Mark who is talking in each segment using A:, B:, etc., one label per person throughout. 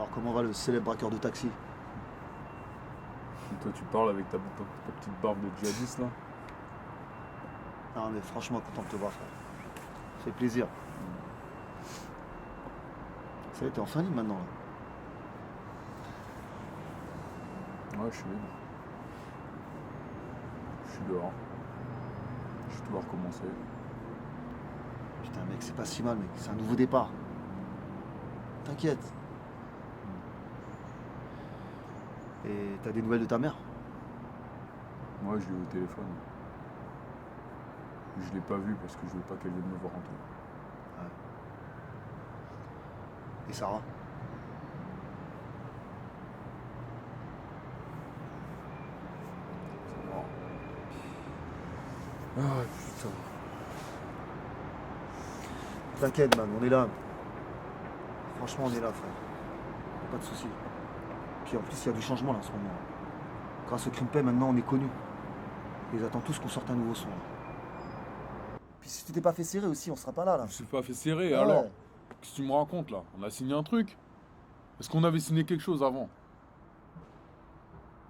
A: Alors comment va le célèbre braqueur de taxi?
B: Et toi, tu parles avec ta petite barbe de djihadiste là?
A: Non mais franchement content de te voir frère. Ça fait plaisir. Ça y est, t'es enfin libre maintenant là.
B: Ouais, je suis libre. Je suis dehors. Je vais tout recommencer.
A: Putain mec, c'est pas si mal mec, c'est un nouveau départ. T'inquiète. Et t'as des nouvelles de ta mère?
B: Moi, je l'ai eu au téléphone. Je l'ai pas vue parce que je voulais pas qu'elle vienne me voir rentrer.
A: Ouais. Et Sarah?
B: C'est mort. Ah putain.
A: T'inquiète man, on est là. Franchement on est là frère. Pas de soucis. Puis en plus il y a du changement là en ce moment. Grâce au Crimpay maintenant on est connus. Ils attendent tous qu'on sorte un nouveau son. Puis si tu t'étais pas fait serrer aussi, on sera pas là.
B: Je me suis pas fait serrer,
A: Ouais.
B: alors? Qu'est-ce que tu me racontes là? On a signé un truc? Est-ce qu'on avait signé quelque chose avant?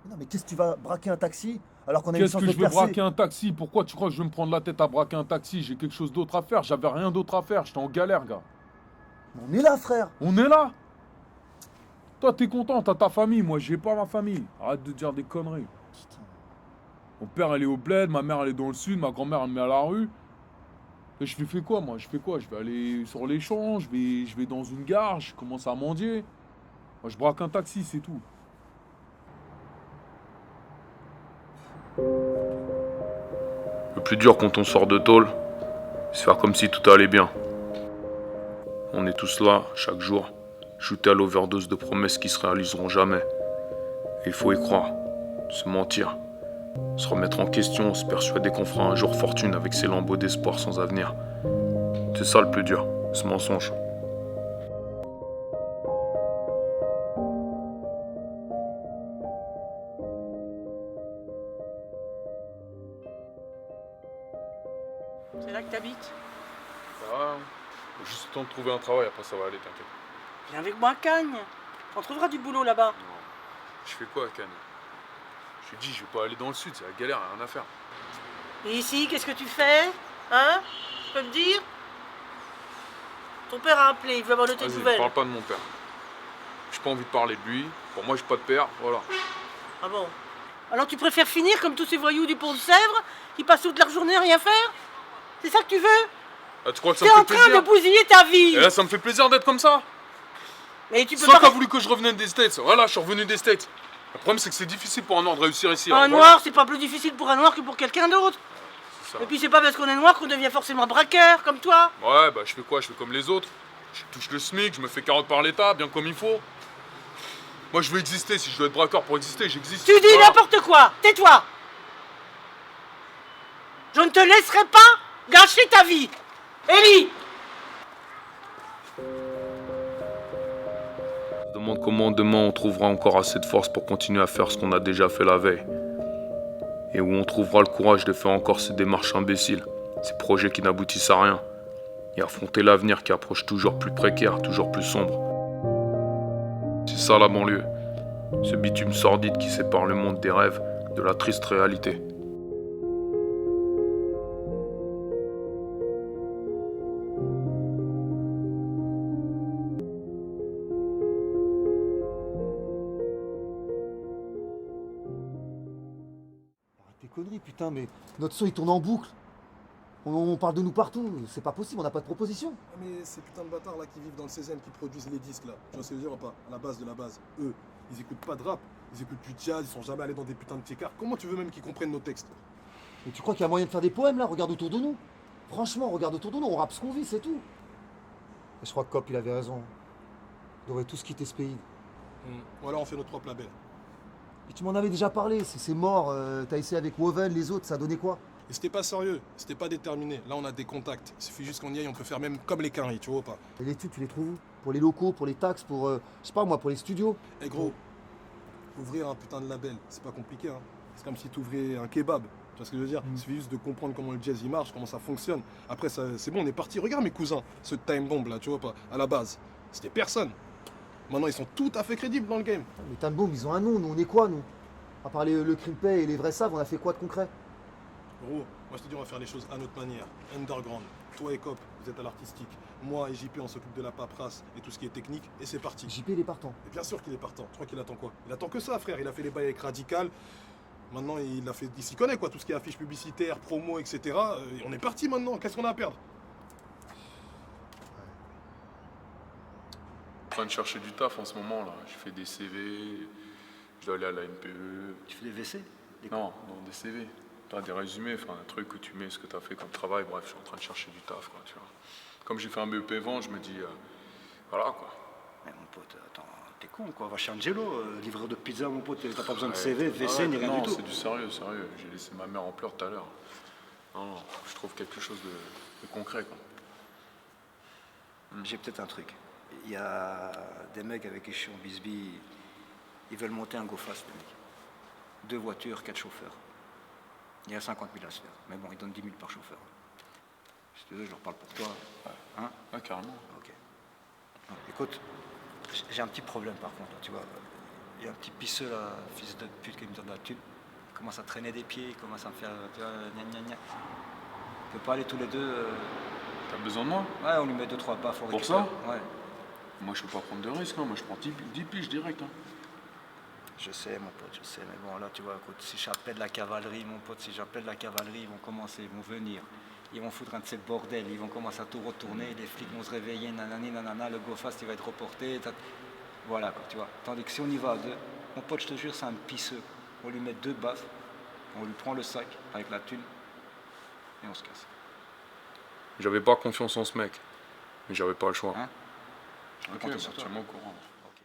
A: Mais non mais qu'est-ce que tu vas braquer un taxi alors qu'on a une
B: Qu'est-ce
A: chance
B: que
A: de
B: je vais
A: percer?
B: braquer un taxi? Pourquoi tu crois que je vais me prendre la tête à braquer un taxi? J'ai quelque chose d'autre à faire, j'avais rien d'autre à faire, j'étais en galère, gars.
A: On est là frère.
B: On est là? Toi, t'es content, t'as ta famille, moi, j'ai pas ma famille. Arrête de dire des conneries.
A: Putain.
B: Mon père, elle est au bled, ma mère, elle est dans le sud, ma grand-mère, elle me met à la rue. Et je fais quoi, moi? Je fais quoi? Je vais aller sur les champs, je vais dans une gare, je commence à mendier. Moi, je braque un taxi, c'est tout.
C: Le plus dur quand on sort de tôle, c'est faire comme si tout allait bien. On est tous là, chaque jour, shootés à l'overdose de promesses qui se réaliseront jamais. Et il faut y croire, se mentir, se remettre en question, se persuader qu'on fera un jour fortune avec ses lambeaux d'espoir sans avenir. C'est ça le plus dur, ce mensonge.
D: C'est là que t'habites?
B: Ça va, juste le temps de trouver un travail, après ça va aller, t'inquiète.
D: Viens avec moi à Cagnes. On trouvera du boulot là-bas.
B: Non. Je fais quoi à Cannes? Je te dis, je vais pas aller dans le sud, c'est la galère, rien à faire.
D: Et ici, qu'est-ce que tu fais? Hein? Tu peux me dire? Ton père a appelé, il veut avoir de tes
B: Vas-y,
D: nouvelles.
B: parle pas de mon père. J'ai pas envie de parler de lui. Pour moi, j'ai pas de père, voilà.
D: Ah bon? Alors tu préfères finir comme tous ces voyous du Pont de Sèvres qui passent toute leur journée à rien faire? C'est ça que tu veux?
B: Ah, tu crois que ça
D: T'es
B: me
D: en
B: fait
D: train
B: plaisir?
D: de bousiller ta vie.
B: Et là, ça me fait plaisir d'être comme ça.
D: Mais tu peux
B: C'est toi
D: pas...
B: qui as voulu que je revienne des States. Voilà, je suis revenu des States. Le problème, c'est que c'est difficile pour un noir de réussir ici.
D: Un
B: alors
D: noir,
B: voilà.
D: c'est pas plus difficile pour un noir que pour quelqu'un d'autre.
B: C'est ça.
D: Et puis c'est pas parce qu'on est noir qu'on devient forcément braqueur, comme toi.
B: Ouais, bah, je fais quoi? Je fais comme les autres. Je touche le SMIC, je me fais carotte par l'État, bien comme il faut. Moi, je veux exister. Si je dois être braqueur pour exister, j'existe.
D: Tu dis
B: Voilà.
D: n'importe quoi. Tais-toi. Je ne te laisserai pas gâcher ta vie. Ellie!
C: On se demande comment demain on trouvera encore assez de force pour continuer à faire ce qu'on a déjà fait la veille. Et où on trouvera le courage de faire encore ces démarches imbéciles, ces projets qui n'aboutissent à rien. Et affronter l'avenir qui approche toujours plus précaire, toujours plus sombre. C'est ça la banlieue. Ce bitume sordide qui sépare le monde des rêves de la triste réalité.
A: Arrête tes conneries putain, mais notre son il tourne en boucle. On parle de nous partout, c'est pas possible, on n'a pas de proposition.
E: Ah, mais ces putains de bâtards là qui vivent dans le 16e, qui produisent les disques là, tu vois ce que je veux dire ou pas? À la base de la base, eux, ils écoutent pas de rap, ils écoutent du jazz, ils sont jamais allés dans des putains de pieds-cartes. Comment tu veux même qu'ils comprennent nos textes?
A: Et tu crois qu'il y a moyen de faire des poèmes là? Regarde autour de nous. Franchement, regarde autour de nous, on rappe ce qu'on vit, c'est tout. Et je crois que Cop il avait raison. On devrait tous quitter ce pays.
E: Voilà, on fait notre propre label.
A: Et tu m'en avais déjà parlé, c'est mort. T'as essayé avec Woven, les autres, ça a donné quoi?
E: Et c'était pas sérieux, c'était pas déterminé. Là, on a des contacts. Il suffit juste qu'on y aille, on peut faire même comme les quinries, tu vois ou pas?
A: Et les études, tu les trouves où? Pour les locaux, pour les taxes, pour, je sais pas moi, pour les studios?
E: Eh gros, ouvrir un putain de label, c'est pas compliqué, hein. C'est comme si tu ouvrais un kebab. Tu vois ce que je veux dire? Il suffit juste de comprendre comment le jazz il marche, comment ça fonctionne. Après, c'est bon, on est parti. Regarde mes cousins, ce time bomb là, tu vois pas, à la base. C'était personne. Maintenant, ils sont tout à fait crédibles dans le game.
A: Les Time Bomb, ils ont un nom, nous on est quoi nous? À part le Crimpay et les vrais savent, on a fait quoi de concret?
E: Gros, moi je te dis, on va faire les choses à notre manière. Underground. Toi et Cop, vous êtes à l'artistique. Moi et JP, on s'occupe de la paperasse et tout ce qui est technique. Et c'est parti.
A: JP il est partant.
E: Et bien sûr qu'il est partant. Tu crois qu'il attend quoi? Il attend que ça, frère. Il a fait les bails avec Radical. Maintenant, il s'y connaît, quoi. Tout ce qui est affiches publicitaires, promo, etc. On est parti maintenant. Qu'est-ce qu'on a à perdre?
C: En train de chercher du taf en ce moment là. Je fais des CV, je dois aller à la NPE.
A: Tu fais des WC?
C: Non, des CV. Pas des résumés, enfin un truc où tu mets ce que tu as fait comme travail. Bref, je suis en train de chercher du taf, quoi, tu vois. Comme j'ai fait un BEP vent, je me dis, voilà quoi.
F: Mais mon pote, attends, t'es con quoi, va chez Angelo, livreur de pizza mon pote, t'as pas besoin de CV, de WC, ni rien
C: non,
F: du tout.
C: c'est du sérieux, sérieux. J'ai laissé ma mère en pleurs tout à l'heure. Non, je trouve quelque chose de concret, quoi.
F: J'ai peut-être un truc. Il y a des mecs avec qui je suis en bisbille, ils veulent monter un go fast, les mecs. 2 voitures, 4 chauffeurs. Il y a 50 000 à se faire. Mais bon, ils donnent 10 000 par chauffeur. Si tu veux, je leur parle pour toi. Hein?
C: Ah, carrément.
F: Ok. Non, écoute, j'ai un petit problème par contre, là, tu vois. Il y a un petit pisseux là, fils de pute qui me donne la thune. Il commence à traîner des pieds, il commence à me faire, tu vois, gna gna gna. On peut pas aller tous les deux.
C: T'as besoin de moi?
F: Ouais, on lui met 2-3 baffes.
C: Pour ça?
F: Ouais.
C: Moi, je peux pas prendre de risques, hein. Moi, je prends 10 piges direct, hein.
F: Je sais, mon pote, je sais. Mais bon, là, tu vois, écoute, si j'appelle la cavalerie, mon pote, si j'appelle la cavalerie, ils vont commencer, ils vont venir. Ils vont foutre un de ces bordels, ils vont commencer à tout retourner, les flics vont se réveiller, nanani, nanana, le go fast, il va être reporté. Voilà, quoi, tu vois. Tandis que si on y va à 2, mon pote, je te jure, c'est un pisseux. On lui met 2 baffes, on lui prend le sac avec la thune, et on se casse.
C: J'avais pas confiance en ce mec, mais j'avais pas le choix.
F: Hein?
C: Ok,
F: compter sur toi.
C: tiens-moi au courant.
F: Ok.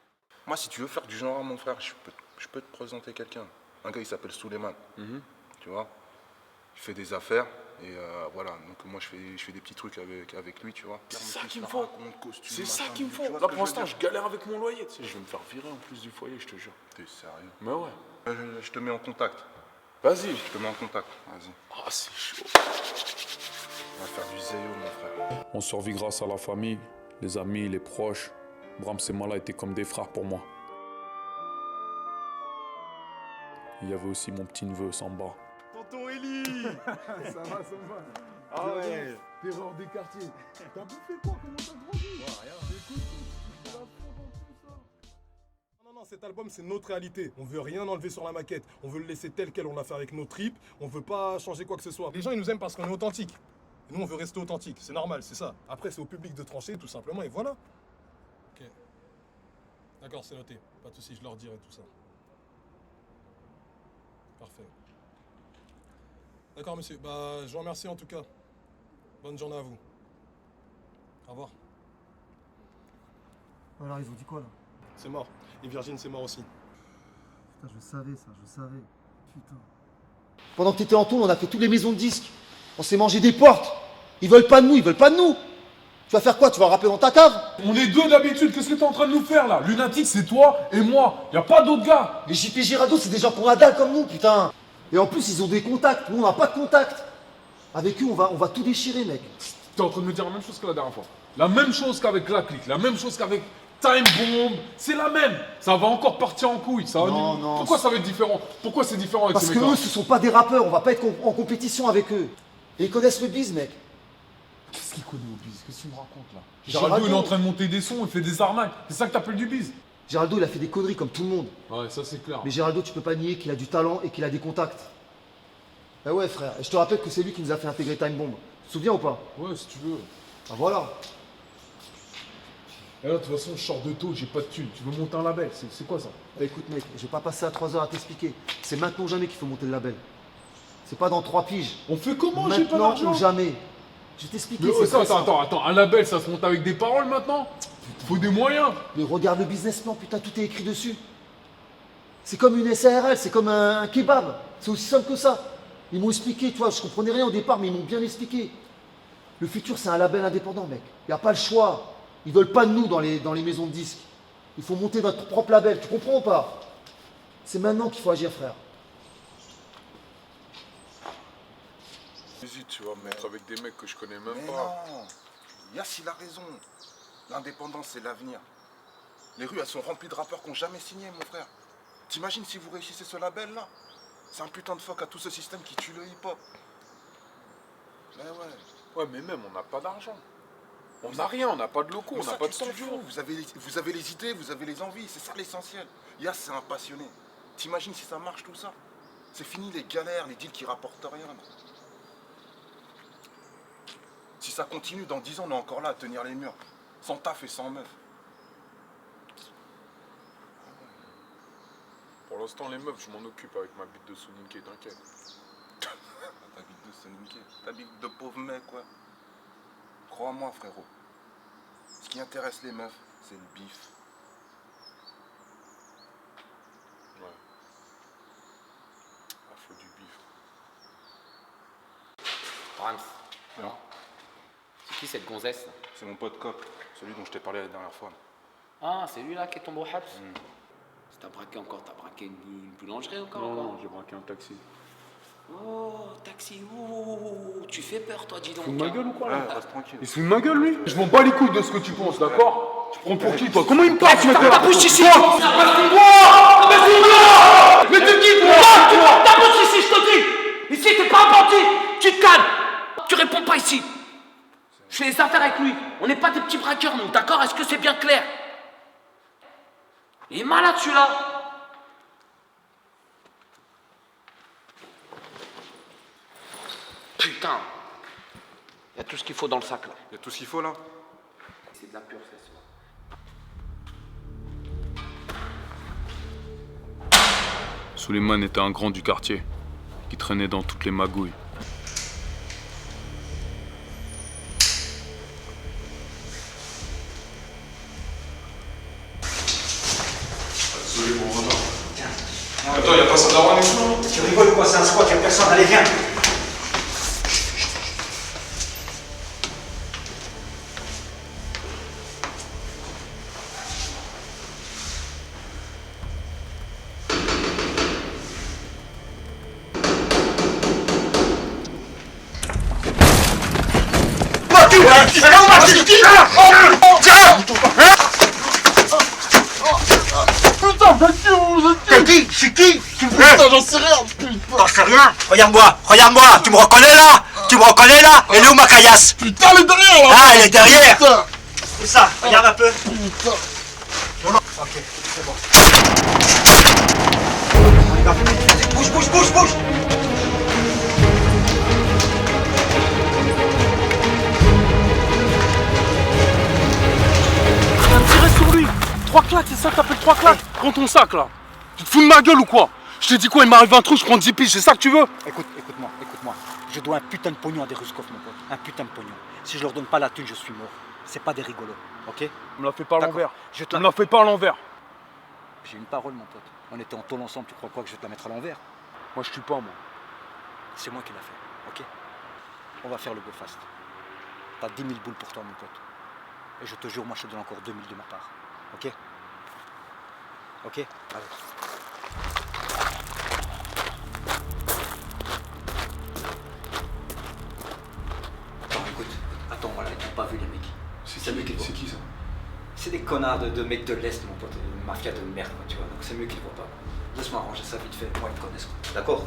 G: Moi, si tu veux faire du genre à mon frère, je peux te présenter quelqu'un. Un gars, il s'appelle Souleymane. Tu vois? Il fait des affaires. Et voilà, donc moi, je fais des petits trucs avec lui, tu vois.
C: C'est ça qu'il me faut. C'est ça qu'il me faut. Là, pour l'instant, je galère avec mon loyer. Tu sais, je vais me faire virer en plus du foyer, je te jure.
G: T'es sérieux?
C: Mais ouais.
G: Je te mets en contact.
C: Vas-y.
G: Je te mets en contact. Vas-y.
C: Ah, c'est chaud.
G: On va faire du zéo, mon frère.
C: On survit grâce à la famille, les amis, les proches. Brahms et Mala étaient comme des frères pour moi. Il y avait aussi mon petit neveu Samba.
E: Tonton Eli.
A: Ça va.
E: Ah ouais.
A: Terreur des quartiers. T'as bouffé quoi? Comment t'as grandi?
E: Non, cet album, c'est notre réalité. On veut rien enlever sur la maquette. On veut le laisser tel quel. On l'a fait avec nos tripes. On veut pas changer quoi que ce soit. Les gens, ils nous aiment parce qu'on est authentique. Et nous, on veut rester authentique. C'est normal, c'est ça. Après, c'est au public de trancher, tout simplement, et voilà. Ok. D'accord, c'est noté. Pas de soucis, je leur dirai tout ça. Parfait. D'accord, monsieur. Bah, je vous remercie en tout cas. Bonne journée à vous. Au revoir.
A: Alors ils ont dit quoi là?
E: C'est mort. Et Virgin, c'est mort aussi.
A: Putain, je savais ça, je savais. Putain. Pendant que t'étais en tour, on a fait toutes les maisons de disques. On s'est mangé des portes. Ils veulent pas de nous, ils veulent pas de nous. Tu vas faire quoi? Tu vas rapper dans ta cave?
B: On est 2 d'habitude, qu'est-ce que t'es en train de nous faire là? Lunatique, c'est toi et moi, y a pas d'autres gars.
A: Les JP Girado, c'est des gens pour la dalle comme nous, putain. Et en plus, ils ont des contacts. Nous, on n'a pas de contact. Avec eux, on va tout déchirer, mec.
B: T'es en train de me dire la même chose que la dernière fois. La même chose qu'avec la clique, la même chose qu'avec Time Bomb, c'est la même. Ça va encore partir en couille. Ça va
A: Non.
B: Pourquoi ça va être différent? Pourquoi c'est différent avec
A: Parce
B: ces
A: que
B: mecs-là?
A: eux, ce sont pas des rappeurs. On va pas être en compétition avec eux. Et ils connaissent le biz, mec.
B: Qu'est-ce qu'il connaît au biz? Qu'est-ce qu'il me raconte là?
A: Géraldo,
B: Géraldo, il est en train de monter des sons, il fait des arnaques. C'est ça que t'appelles du biz?
A: Géraldo, il a fait des conneries comme tout le monde.
B: Ouais, ça c'est clair.
A: Mais Géraldo, tu peux pas nier qu'il a du talent et qu'il a des contacts. Eh ouais, frère. Et je te rappelle que c'est lui qui nous a fait intégrer Time Bomb. Tu te souviens ou pas?
B: Ouais, si tu veux.
A: Ah voilà.
B: Et là, de toute façon, je sors de tôt, j'ai pas de thunes. Tu veux monter un label? C'est quoi ça?
A: Eh, écoute, mec, je vais pas passer à 3 heures à t'expliquer. C'est maintenant ou jamais qu'il faut monter le label. C'est pas dans 3 piges.
B: On fait comment? J'ai pas
A: Maintenant
B: d'argent.
A: ou jamais. Je vais t'expliquer.
B: Mais
A: c'est très simple.
B: attends, un label, ça se monte avec des paroles maintenant? Faut des moyens.
A: Mais regarde le business plan, putain, tout est écrit dessus. C'est comme une SARL, c'est comme un kebab. C'est aussi simple que ça. Ils m'ont expliqué, tu vois, je comprenais rien au départ, mais ils m'ont bien expliqué. Le futur, c'est un label indépendant, mec. Il n'y a pas le choix. Ils veulent pas de nous dans les maisons de disques. Il faut monter notre propre label, tu comprends ou pas? C'est maintenant qu'il faut agir, frère.
C: Hésite, tu vas me mettre avec des mecs que je connais même
G: Mais
C: pas.
G: non, Yass, il a raison. L'indépendance, c'est l'avenir. Les rues, elles sont remplies de rappeurs qui n'ont jamais signé, mon frère. T'imagines si vous réussissez ce label-là? C'est un putain de fuck à tout ce système qui tue le hip-hop. Mais ouais.
C: Ouais, mais même, on n'a pas d'argent. On n'a rien, on n'a pas de locaux,
G: Mais
C: on n'a
G: ça,
C: pas de
G: tu t'en
C: studio.
G: fous. Vous avez les idées, vous avez les envies. C'est ça l'essentiel. Yas, c'est un passionné. T'imagines si ça marche tout ça? C'est fini les galères, les deals qui rapportent rien. Si ça continue, dans 10 ans, on est encore là à tenir les murs. Sans taf et sans meuf.
C: Pour l'instant, les meufs, je m'en occupe avec ma bite de Soninké, t'inquiète.
G: Ta bite de Soninké, ta bite de pauvre mec, quoi. Crois-moi, frérot. Ce qui intéresse les meufs, c'est le bif.
C: Ouais. Ah, faut du bif.
H: Rams,
G: Non,
H: c'est qui cette gonzesse?
G: c'est mon pote Cop, celui dont je t'ai parlé la dernière fois.
H: Ah, c'est lui là qui est tombé au Habs. Si t'as braqué encore, t'as braqué une boulangerie encore?
C: Non, j'ai braqué un taxi.
H: Oh, taxi, ouh, tu fais peur toi, dis donc.
B: Tu fous de ma gueule ou quoi là?
G: Reste tranquille.
B: Il se fout de ma gueule lui? Je m'en bats les couilles de ce que tu penses, d'accord? Tu prends pour qui toi? Comment il me parle ce mec-là?
H: Ta bouche ici!
B: Mais t'es qui toi?
H: Ta bouche ici, je te dis! Ici, t'es pas un bandit! Tu te calmes! Tu réponds pas ici! Je fais les affaires avec lui. On n'est pas des petits braqueurs, nous, d'accord? Est-ce que c'est bien clair? Il est malade celui-là! Putain! Il y a tout ce qu'il faut dans le sac là.
G: Il y a tout ce qu'il faut là.
H: C'est de la pure, c'est ça.
C: Souleymane était un grand du quartier, qui traînait dans toutes les magouilles.
E: Attends, y'a pas ça d'avoir un exemple?
I: Tu rigoles quoi, c'est un squat, y'a personne, allez viens. C'est qui? J'en sais rien, putain. T'en sais rien? Regarde-moi, tu me reconnais là? Elle est où ma caillasse?
E: Putain, elle est derrière là!
I: Ah, elle est derrière!
E: Putain.
I: C'est ça, regarde un peu.
E: Putain.
I: Non, non, ok, c'est bon. On y va. Bouge!
B: Tirez sur lui! 3 claques, c'est ça que t'appelles 3 claques? Prends ton sac là! Tu te fous de ma gueule ou quoi? Je t'ai dit quoi? Il m'arrive un truc, je prends 10 piges, c'est ça que tu veux?
I: Écoute-moi. Je dois un putain de pognon à des Ruskov, mon pote. Un putain de pognon. Si je leur donne pas la thune, je suis mort. C'est pas des rigolos, ok?
B: Me la fais pas à
I: D'accord.
B: l'envers.
I: Je te
B: Me la fais pas à l'envers.
I: J'ai une parole, mon pote. On était en tôle ensemble, tu crois quoi que je vais te la mettre à l'envers?
B: Moi je tue pas moi.
I: C'est moi qui l'a fait, ok? On va faire le go fast. T'as 10 000 boules pour toi, mon pote. Et je te jure, moi je te donne encore 2000 de ma part. Ok? Ok? Allez. Attends, voilà, ils n'ont pas vu les mecs. C'est mieux qu'ils voient.
B: C'est qui ça?
I: C'est des connards de mecs de l'Est, mon pote. Une mafia de merde, quoi, tu vois. Donc c'est mieux qu'ils ne voient pas. Laisse-moi arranger ça vite fait. Moi, ils me connaissent, quoi. D'accord?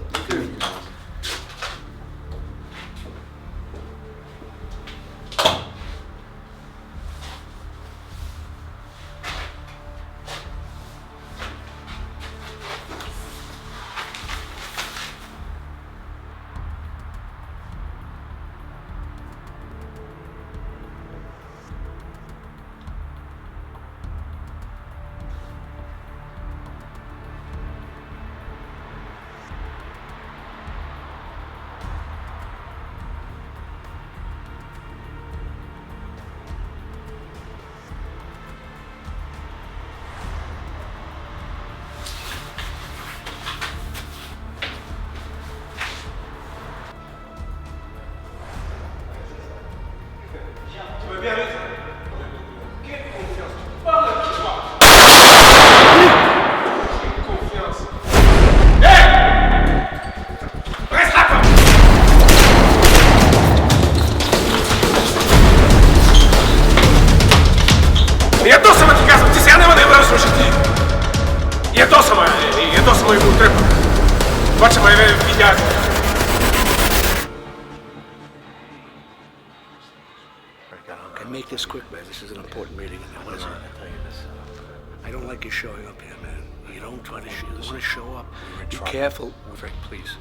J: And make this quick, man. This is an important meeting. What is it?
H: I tell you this.
J: I don't like you showing up here, man. You don't try to want to show up.
H: We're in
J: Be
H: trouble.
J: careful.
H: Frank, please.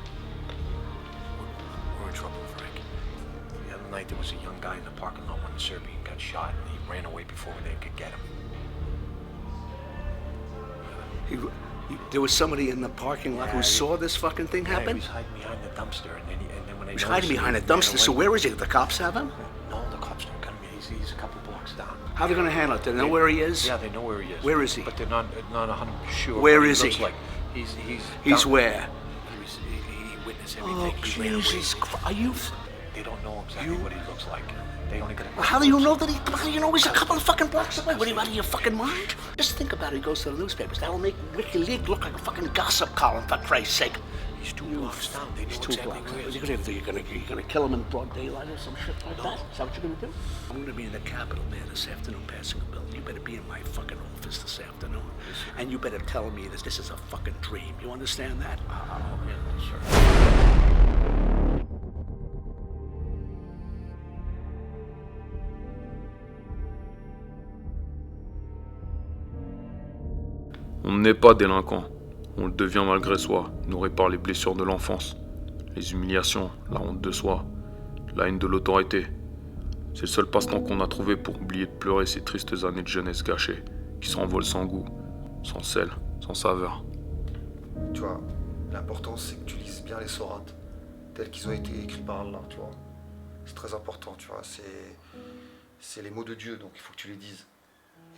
H: We're in trouble, Frank. The other night there was a young guy in the parking lot when the Serbian got shot, and he ran away before they could get him.
J: There was somebody in the parking lot who saw this fucking thing
H: Yeah, he
J: happen?
H: was hiding behind the dumpster, and then when they
J: He was hiding
H: noticed him,
J: behind a
H: he ran
J: dumpster.
H: away.
J: So where is he? The cops have him?
H: No, the cops don't come here. He's a couple blocks down.
J: How are they going to handle it? They know where he is?
H: Yeah, they know where he is.
J: Where is he?
H: But they're not 100% sure.
J: Where
H: what
J: is he?
H: looks like. He's
J: He's
H: down-
J: where?
H: He witnessed
J: Oh,
H: everything. He ran away.
J: Jesus Christ. Are you...
H: They don't know exactly what he looks like. They only got
J: How do you know that how do you know he's a couple of fucking blocks away? What are you out of your fucking mind? Just think about it. He goes to the newspapers. That will make WikiLeaks look like a fucking gossip column, for Christ's sake.
H: He's 2 blocks down. They know
J: He's 2
H: exactly
J: blocks.
H: where he
J: What
H: is.
J: are you gonna do? You're gonna kill him in broad daylight or some shit like that? Is that what you're gonna do? I'm gonna be in the Capitol there this afternoon passing a bill. You better be in my fucking office this afternoon. And you better tell me that this is a fucking dream. You understand that?
H: Yeah, sure.
C: On n'est pas délinquant, on le devient malgré soi, nourri par les blessures de l'enfance, les humiliations, la honte de soi, la haine de l'autorité. C'est le seul passe-temps qu'on a trouvé pour oublier de pleurer ces tristes années de jeunesse gâchées, qui s'envolent sans goût, sans sel, sans saveur.
A: Tu vois, l'important c'est que tu lises bien les sourates, tels qu'ils ont été écrits par Allah, tu vois. C'est très important, tu vois, c'est les mots de Dieu, donc il faut que tu les dises.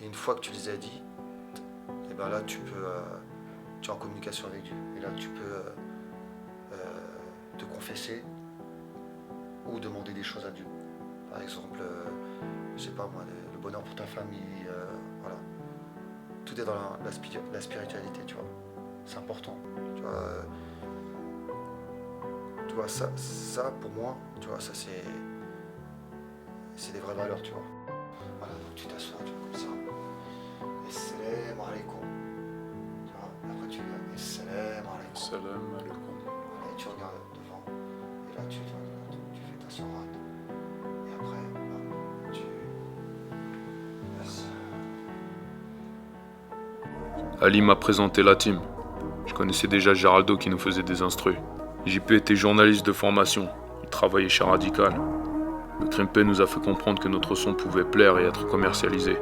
A: Et une fois que tu les as dit, et ben là tu es en communication avec Dieu. Et là tu peux te confesser ou demander des choses à Dieu. Par exemple, je sais pas moi, le bonheur pour ta famille, voilà. Tout est dans la spiritualité, tu vois. C'est important. Tu vois, ça pour moi, tu vois, ça c'est des vraies valeurs, tu vois. Voilà, donc tu t'assois, tu vois, comme ça. Assalamu alaikum. Tu vois, après tu viens, Assalamu alaikum.
C: Salam alaikum.
A: Voilà, et tu regardes devant. Et là tu fais ta sourate. Et après, là, tu...
C: Ali m'a présenté la team. Je connaissais déjà Géraldo qui nous faisait des instrus. JP était journaliste de formation. Il travaillait chez Radical. Le Crimpé nous a fait comprendre que notre son pouvait plaire et être commercialisé.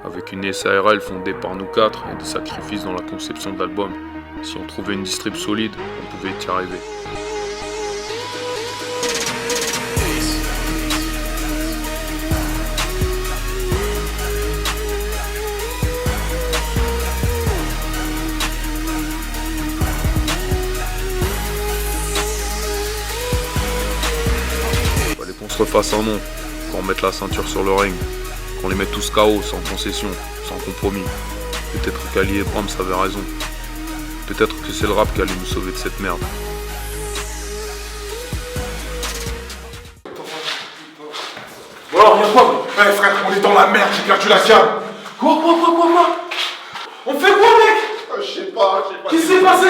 C: Avec une SARL fondée par nous 4 et des sacrifices dans la conception de l'album, si on trouvait une distrib solide, on pouvait y arriver. Fallait qu'on se refasse un nom, qu'on remette la ceinture sur le ring, qu'on les mette tous KO, sans concession, sans compromis. Peut-être qu'Ali et Brahms avaient raison. Peut-être que c'est le rap qui allait nous sauver de cette merde.
E: Bon alors, viens quoi? Eh frère, on est dans la merde, j'ai perdu la cam.
B: Quoi? On fait quoi, mec?
E: Je sais pas.
B: Qu'est-ce qui s'est passé?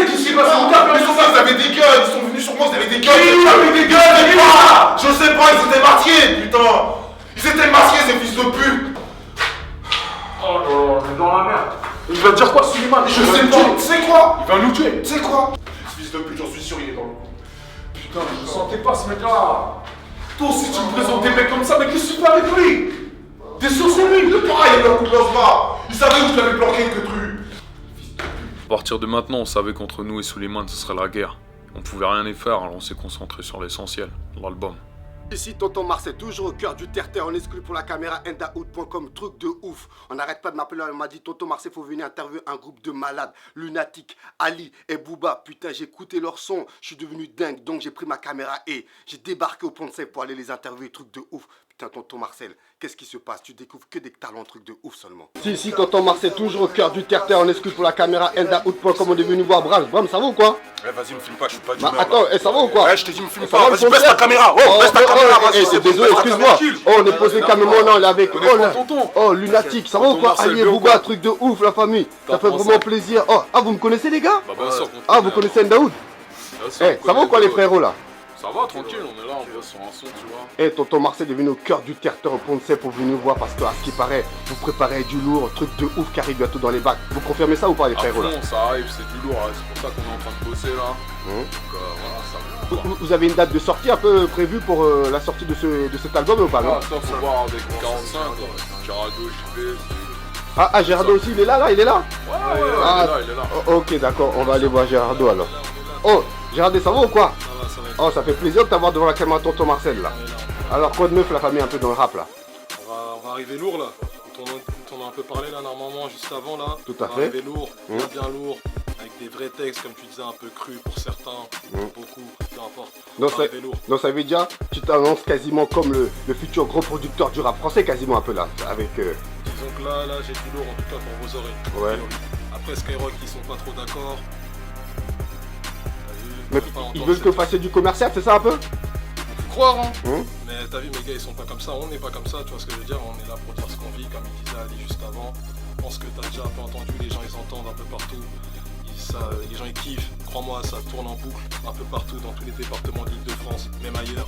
B: On tape
E: Ils sont là, ils avaient des guns, ils sont venus sur moi, ils avaient des guns.
B: Qui avait des guns?
E: Je sais pas. Je sais pas, ils étaient masqués, putain. Ils étaient masqués, ces fils de pute.
B: Oh là là, on est dans la merde. Il va dire quoi, Suleiman?
E: Je sais pas. Tu sais quoi?
B: Il va nous tuer.
E: Tu sais quoi? Ce fils de pute, j'en suis sûr, il est dans le coup.
B: Putain, je ne sentais pas ce mec-là. Toi aussi, tu me présentes des mecs comme ça, mais qu'est-ce que tu fais avec lui? T'es sûr c'est lui?
E: De pareil, il avait un coup de lance-bras. Il savait où je l'avais planqué, que truc.
C: À partir de maintenant, on savait qu'entre nous et Suleiman, ce serait la guerre. On pouvait rien y faire, alors on s'est concentré sur l'essentiel, l'album.
K: Ici Tonton Marcel, toujours au cœur du terre-terre, on exclut pour la caméra endaout.com, truc de ouf. On n'arrête pas de m'appeler, on m'a dit Tonton Marcel, faut venir interviewer un groupe de malades, lunatiques, Ali et Booba. Putain, j'ai écouté leur son, je suis devenu dingue, donc j'ai pris ma caméra et j'ai débarqué au Pont de Sèvres pour aller les interviewer, truc de ouf. Putain, Tonton Marcel, qu'est-ce qui se passe? Tu découvres que des talents, trucs de ouf seulement. Si, Tonton Marcel, toujours au cœur du terre-terre, on exclut pour la caméra endaout.com, on est venu voir Brahms. Brahms, ça va ou quoi?
E: Eh, vas-y, me filme pas, je suis pas du
K: Bah attends, ça va ou quoi?
E: je t'ai dit, me filme pas, vas-y, baisse ta caméra.
K: Oh,
E: Baisse ta caméra, vas-y, c'est bon,
K: désolé,
E: baisse ta
K: excuse-moi.
E: caméra.
K: Oh, on est posé calmement, non, on est avec.
E: On est pas tonton.
K: Oh, lunatique, ça va ou quoi?
E: Marcel,
K: Ali et
E: bien ou
K: Booba,
E: quoi?
K: truc de ouf, la famille. Ça fait vraiment plaisir. Oh, ah, vous me connaissez, les gars?
C: Bah bien sûr.
K: Ah, vous connaissez Ndaoud? Eh, ça va ou quoi, les frérots, là?
C: Ça va, tranquille, on est là, on bosse sur un son, tu vois.
K: Eh, tonton Marcel est venu au cœur du territoire au Pont de Cep pour venir voir parce que, à ce qui paraît, vous préparez du lourd, truc de ouf qui arrive bientôt dans les bacs. Vous confirmez ça ou pas, les
C: À
K: frérots là?
C: fond, ça arrive, c'est du lourd, hein. C'est pour ça qu'on est en train de bosser là. Donc voilà, ça va.
K: Vous avez une date de sortie un peu prévue pour la sortie de cet album ou pas, non?
C: Ah, ça faut voir avec 45, Gerardo, JP.
K: Ah, Gérardo aussi, il est là, il est là?
C: Ouais, il est là.
K: Ok, d'accord, on va aller voir Gérardo alors. Oh, Gérardo, ça va ou quoi?
E: Ça va.
K: Oh, ça fait plaisir de t'avoir devant la caméra, tonton Marcel là. Alors, quoi de neuf, la famille un peu dans le rap là?
E: On va arriver lourd là. On a un peu parlé là normalement juste avant là.
K: Tout à
E: On va
K: fait.
E: arriver lourd, bien lourd, avec des vrais textes comme tu disais un peu crus pour certains, beaucoup, peu importe.
K: Donc
E: On va arriver lourd.
K: ça veut dire, tu t'annonces quasiment comme le futur gros producteur du rap français quasiment un peu là, avec...
E: Disons que là j'ai du lourd en tout cas pour vos oreilles.
K: Ouais.
E: Après Skyrock ils sont pas trop d'accord.
K: Mais ils veulent que passer du commercial, c'est ça un peu?
E: Faut croire hein. Mais t'as vu mes gars ils sont pas comme ça, on n'est pas comme ça, tu vois ce que je veux dire, on est là pour dire ce qu'on vit, comme il disait Ali juste avant. Je pense que t'as déjà un peu entendu, les gens ils entendent un peu partout. Les gens ils kiffent, crois-moi ça tourne en boucle un peu partout dans tous les départements de l'Île-de-France, même ailleurs.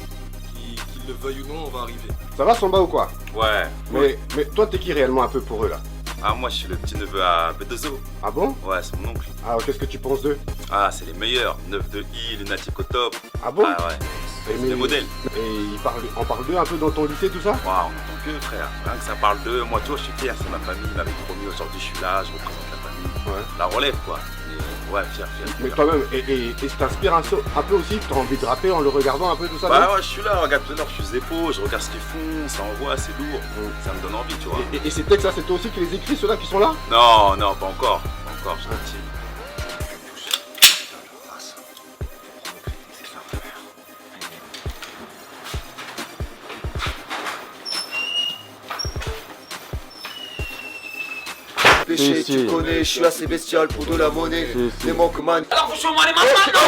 E: Qu'ils le veuillent ou non, on va arriver.
K: Ça va Samba ou quoi?
L: Ouais.
K: Mais toi t'es qui réellement un peu pour eux là?
L: Ah, moi je suis le petit neveu à B2O.
K: Ah bon?
L: Ouais, c'est mon oncle.
K: Ah, qu'est-ce que tu penses d'eux?
L: Ah, c'est les meilleurs. 9 de I, lunatique au top.
K: Ah bon?
L: Ah ouais. C'est des modèles.
K: Et on parle d'eux un peu dans ton lycée tout ça?
L: Waouh, on entend que frère. Rien que ça parle d'eux. Moi, tu vois, je suis fier, c'est ma famille. Il m'avait promis aujourd'hui, je suis là, je représente la famille.
K: Ouais.
L: La relève quoi. Mais ouais, fier.
K: Mais quand même, et ça t'inspire un peu aussi? T'as envie de rapper en le regardant un peu tout ça?
L: Bah
K: non?
L: ouais, je suis là, regarde tout à l'heure, je suis épaules, je regarde ce qu'ils font, ça envoie, c'est lourd. Ça me donne envie, tu vois.
K: Et ces textes là, c'est toi aussi qui les écris, ceux-là qui sont là?
L: Non, pas encore. Pas encore, je suis petit.
M: Péché, tu connais, je suis assez bestial pour de la monnaie. Les manquements.
H: Alors bouge-moi les mains maintenant.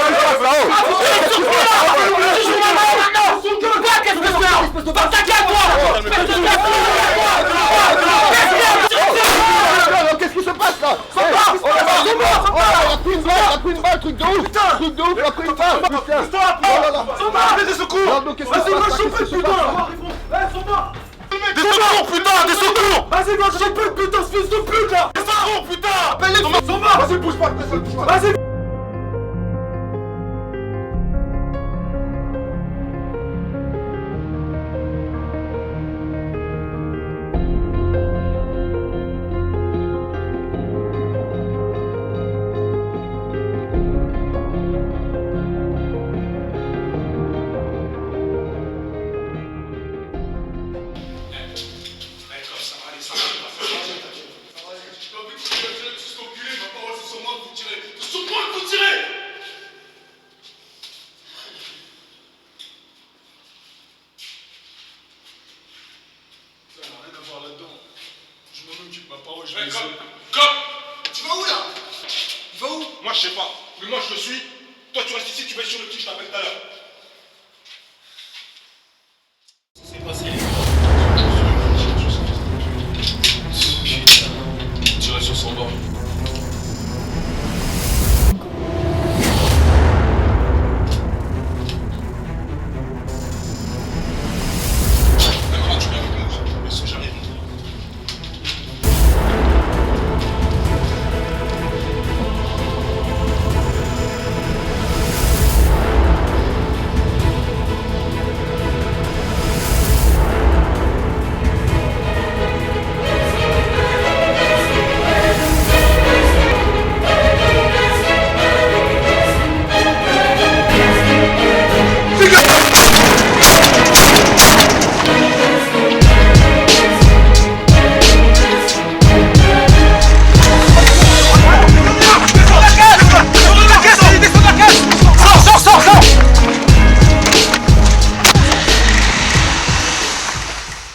H: Qu'est-ce que c'est? Dans ta gueule,
K: Qu'est-ce qui se passe là? Il a pris une balle, truc de ouf! Truc de ouf, il a pris une balle! Putain!
E: Stop! Des secours!
K: Vas-y, va choper, putain!
E: Des secours, putain! Des secours! Vas-y, va choper, putain, ce fils de pute là! Des secours, putain! Appelle les Soma! Vas-y, bouge pas, vas-y!
G: Tu vas où là? Tu vas où? Moi je sais pas, mais moi je le suis. Toi tu restes ici, tu vas sur le petit, je t'appelle tout à l'heure. C'est passé les gars. Tirez sur son bord. D'accord, tu viens avec moi. Mais si j'arrive.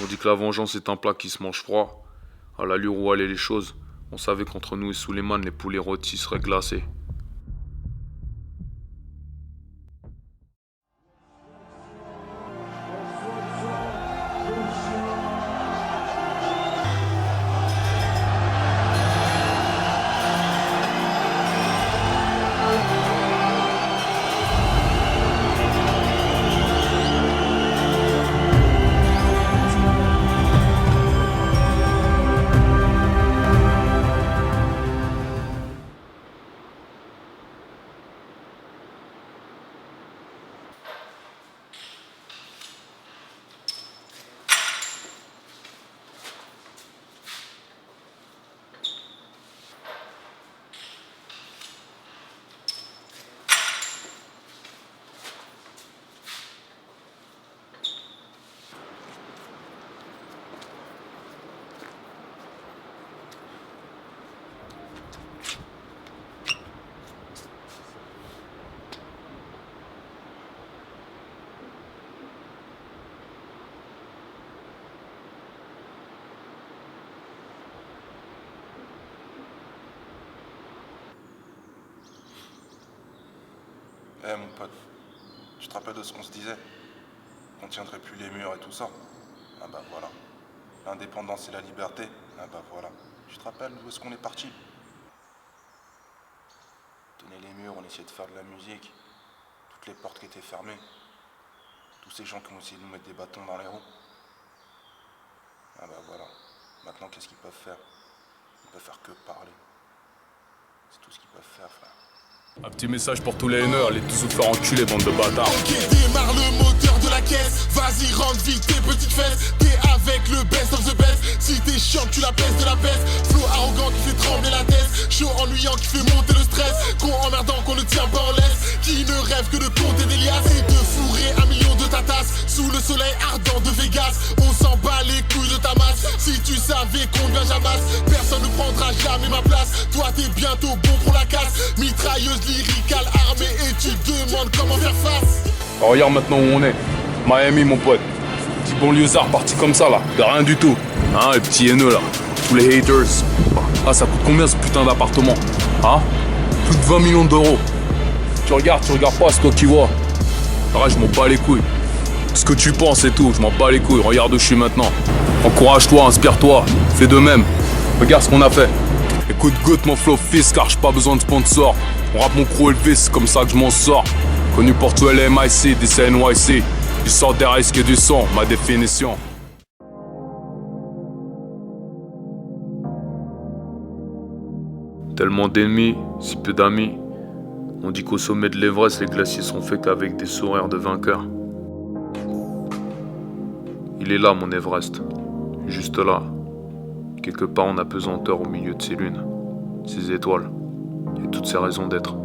C: On dit que la vengeance est un plat qui se mange froid. À l'allure où allaient les choses, on savait qu'entre nous et Suleiman, les poulets rôtis seraient glacés.
G: Eh mon pote, tu te rappelles de ce qu'on se disait? On tiendrait plus les murs et tout ça. Ah bah voilà. L'indépendance et la liberté. Ah bah voilà. Tu te rappelles d'où est-ce qu'on est parti? Tenait les murs, on essayait de faire de la musique. Toutes les portes qui étaient fermées. Tous ces gens qui ont essayé de nous mettre des bâtons dans les roues. Ah bah voilà. Maintenant, qu'est-ce qu'ils peuvent faire? Ils peuvent faire que parler. C'est tout ce qu'ils peuvent faire, frère.
C: Un petit message pour tous les haineux, allez tous vous faire enculer, bande de bâtards.
N: Ok, démarre le moteur de la caisse. Vas-y, rentre vite tes petites fesses. T'es avec le best of the best. Si t'es chiant, tu la pèses de la peste. Flow arrogant qui fait trembler la tête. Chaud ennuyant qui fait monter le stress. Con emmerdant qu'on ne tient pas en laisse. Qui ne rêve que de compter des liasses et de fourrer 1 million de ta tasse. Sous le soleil ardent de Vegas. On s'en bat les couilles de ta masse. Si tu savais combien j'amasse, personne ne prendra jamais ma place. Toi t'es bientôt bon pour la casse. Mitrailleuse lyrical armée et tu demandes comment faire face.
C: Alors regarde maintenant où on est. Miami mon pote. Petit banlieusard parti comme ça là, de rien du tout. Hein, les petits haineux là. Tous les haters. Ah ça coûte combien ce putain d'appartement? Hein? Plus de 20 millions d'euros. Tu regardes pas, c'est toi qui vois. Arrête, je m'en bats les couilles. Ce que tu penses et tout, je m'en bats les couilles. Regarde où je suis maintenant. Encourage-toi, inspire-toi, fais de même. Regarde ce qu'on a fait. Écoute, goûte mon flow fils car j'ai pas besoin de sponsor. On rappe mon crew Elvis, c'est comme ça que je m'en sors. Connu pour tout LMIC, DC NYC. Du sort des risques et du son, ma définition. Tellement d'ennemis, si peu d'amis. On dit qu'au sommet de l'Everest, les glaciers sont faits qu'avec des sourires de vainqueurs. Il est là mon Everest, juste là. Quelque part en apesanteur au milieu de ces lunes, ces étoiles et toutes ces raisons d'être.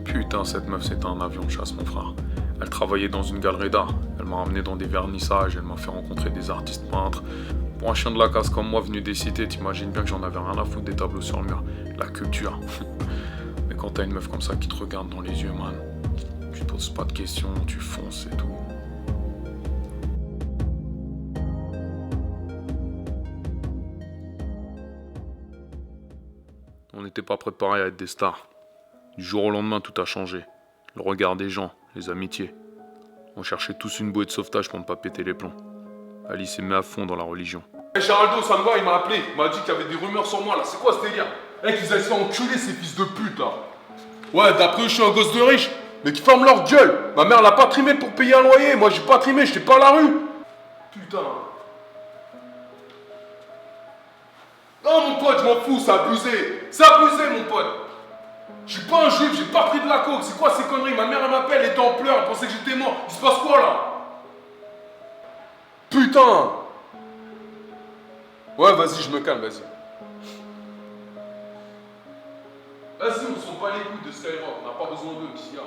C: Putain, cette meuf c'était un avion de chasse mon frère. Elle travaillait dans une galerie d'art, elle m'a ramené dans des vernissages, elle m'a fait rencontrer des artistes peintres. Pour un chien de la casse comme moi venu des cités, t'imagines bien que j'en avais rien à foutre des tableaux sur le mur. La culture. Mais quand t'as une meuf comme ça qui te regarde dans les yeux, man, tu te poses pas de questions, tu fonces et tout. On n'était pas préparés à être des stars. Du jour au lendemain, tout a changé. Le regard des gens, les amitiés. On cherchait tous une bouée de sauvetage pour ne pas péter les plombs. Ali s'est mis à fond dans la religion.
B: Hey Geraldo, ça me va, il m'a appelé. Il m'a dit qu'il y avait des rumeurs sur moi là. C'est quoi ce délire? Hey, qu'ils aillent se faire enculer ces fils de pute là. Ouais, d'après eux, je suis un gosse de riche. Mais qui ferment leur gueule. Ma mère l'a pas trimé pour payer un loyer. Moi, j'ai pas trimé, j'étais pas à la rue. Putain. Non, mon pote, je m'en fous, c'est abusé. C'est abusé, mon pote. Je suis pas un juif, j'ai pas pris de la coke. C'est quoi ces conneries? Ma mère, elle m'appelle, elle était en pleurs, elle pensait que j'étais mort. Il se passe quoi là? Putain! Ouais, vas-y, je me calme, vas-y. Vas-y, on s'en bat les couilles de Skyrock, on n'a pas besoin d'eux, petit gars.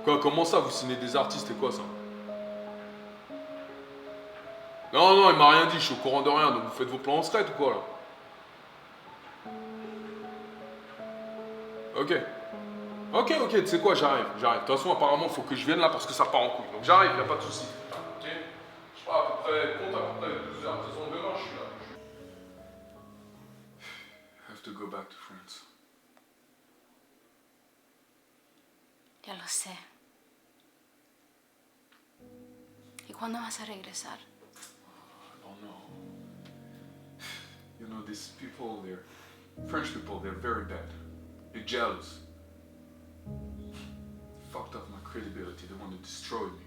B: Quoi, comment ça, vous signez des artistes et quoi ça? Non, il m'a rien dit, je suis au courant de rien, donc vous faites vos plans en secret ou quoi là? Ok, tu sais quoi, j'arrive. De toute façon, apparemment, faut que je vienne là parce que ça part en couille. Donc j'arrive, y a pas de soucis. Ok? Je sais pas, à peu près 12 heures. De toute façon, demain, je suis là. I have to go back to France.
O: Ya lo sé. ¿Y cuándo vas a regresar?
B: I don't know. You know, these people, French people, they're very bad. They're jealous. Fucked up my credibility. They want to destroy me.